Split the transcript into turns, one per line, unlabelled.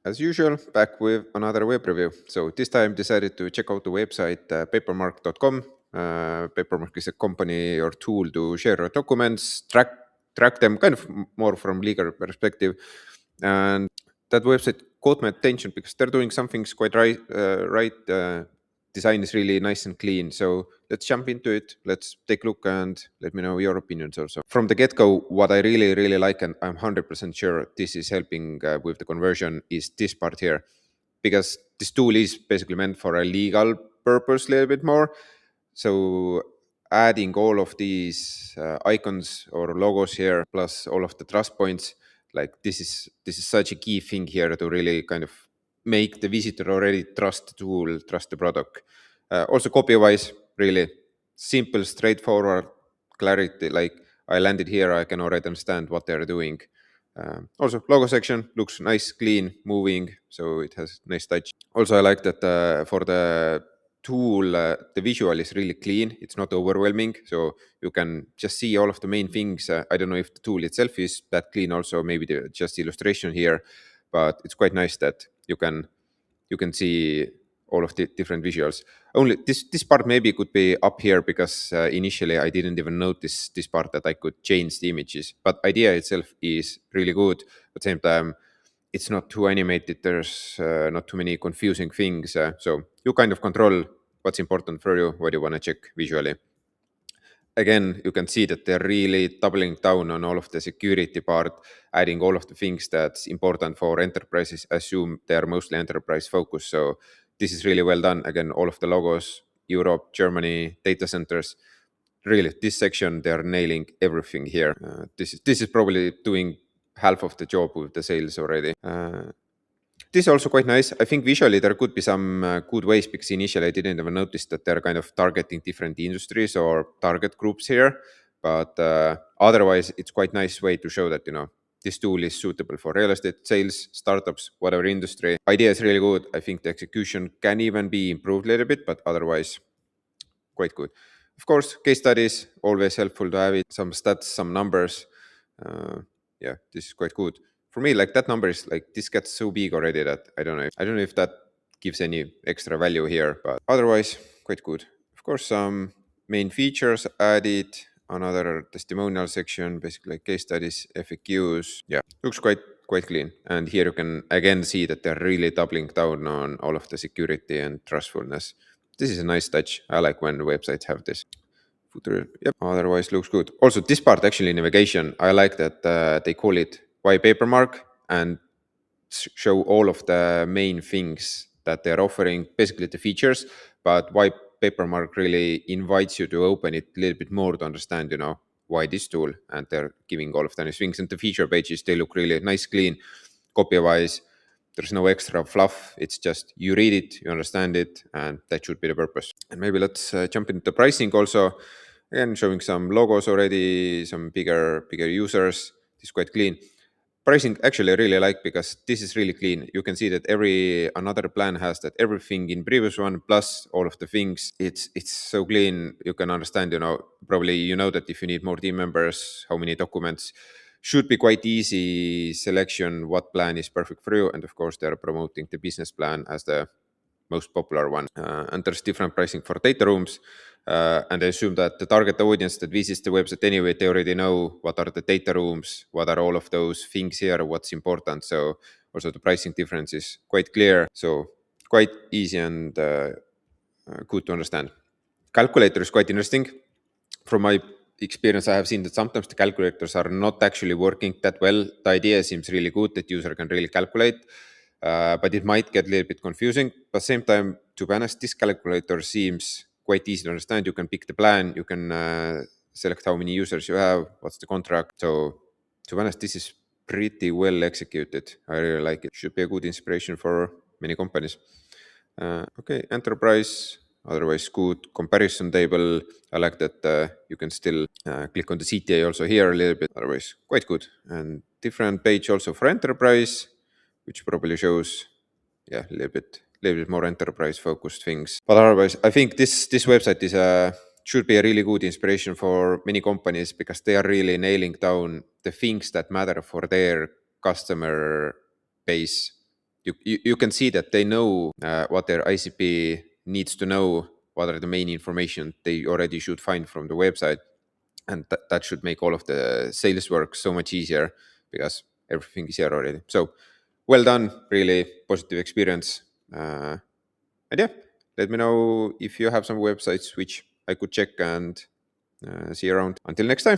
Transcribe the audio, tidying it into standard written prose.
As usual, back with another web review. So this time decided to check out the website papermark.com. Papermark is a company or tool to share your documents, track them kind of more from legal perspective. And that website caught my attention because they're doing some things quite right. Design is really nice and clean. So let's jump into it. Let's take a look and let me know your opinions also. From the get-go, what I really, really like, and I'm 100% sure this is helping with the conversion, is this part here. Because this tool is basically meant for a legal purpose a little bit more. So adding all of these icons or logos here, plus all of the trust points, like this is such a key thing here to really kind of make the visitor already trust the tool, trust the product. Also copy-wise, really simple, straightforward, clarity. Like I landed here, I can already understand what they're doing. Also, logo section looks nice, clean, moving, so it has nice touch. Also, I like that for the tool, the visual is really clean. It's not overwhelming, so you can just see all of the main things. I don't know if the tool itself is that clean. Also, maybe just illustration here, but it's quite nice that you can see all of the different visuals. Only this part maybe could be up here because initially I didn't even notice this part that I could change the images. But idea itself is really good. At the same time, it's not too animated. There's not too many confusing things. So you kind of control what's important for you, what you want to check visually. Again, you can see that they're really doubling down on all of the security part, adding all of the things that's important for enterprises. Assume they're mostly enterprise focused. So this is really well done. Again, all of the logos, Europe, Germany, data centers. Really, this section, they're nailing everything here. This is probably doing half of the job with the sales already. This is also quite nice. I think visually there could be some good ways because initially I didn't even notice that they're kind of targeting different industries or target groups here. But otherwise, it's quite nice way to show that, this tool is suitable for real estate, sales, startups, whatever industry. Idea is really good. I think the execution can even be improved a little bit, but otherwise, quite good. Of course, case studies, always helpful to have it. Some stats, some numbers. Yeah, this is quite good. For me, like that number is like, this gets so big already that I don't know if that gives any extra value here, but otherwise, quite good. Of course, some main features added, another testimonial section, basically like case studies, FAQs. Yeah, looks quite clean. And here you can again see that they're really doubling down on all of the security and trustfulness. This is a nice touch. I like when websites have this. Footer, yep. Otherwise looks good. Also, this part actually, navigation, I like that they call it Why Papermark and show all of the main things that they're offering, basically the features. But Why Papermark really invites you to open it a little bit more to understand, why this tool, and they're giving all of the nice things. And the feature pages, they look really nice, clean, copy-wise. There's no extra fluff. It's just you read it, you understand it, and that should be the purpose. And maybe let's jump into the pricing also. Again, showing some logos already, some bigger users. This is quite clean. Pricing actually I really like because this is really clean. You can see that another plan has that everything in previous one plus all of the things. It's so clean. You can understand, probably that if you need more team members, how many documents, should be quite easy selection, what plan is perfect for you. And of course, they're promoting the business plan as the most popular one. And there's different pricing for data rooms. And I assume that the target audience that visits the website anyway, they already know what are the data rooms, what are all of those things here, what's important. So also the pricing difference is quite clear. So quite easy and good to understand. Calculator is quite interesting. From my experience, I have seen that sometimes the calculators are not actually working that well. The idea seems really good that user can really calculate, but it might get a little bit confusing. But same time, to be honest, this calculator seems quite easy to understand. You can pick the plan, you can select how many users you have, what's the contract. So to be honest, this is pretty well executed. I really like it. Should be a good inspiration for many companies. Okay, enterprise. Otherwise, good comparison table. I like that you can still click on the CTA also here a little bit. Otherwise, quite good. And different page also for enterprise, which probably shows, a little bit more enterprise focused things. But otherwise, I think this website is should be a really good inspiration for many companies because they are really nailing down the things that matter for their customer base. you can see that they know what their ICP needs to know, what are the main information they already should find from the website. And that should make all of the sales work so much easier because everything is here already. So well done, really positive experience. And yeah, let me know if you have some websites which I could check, and see you around. Until next time.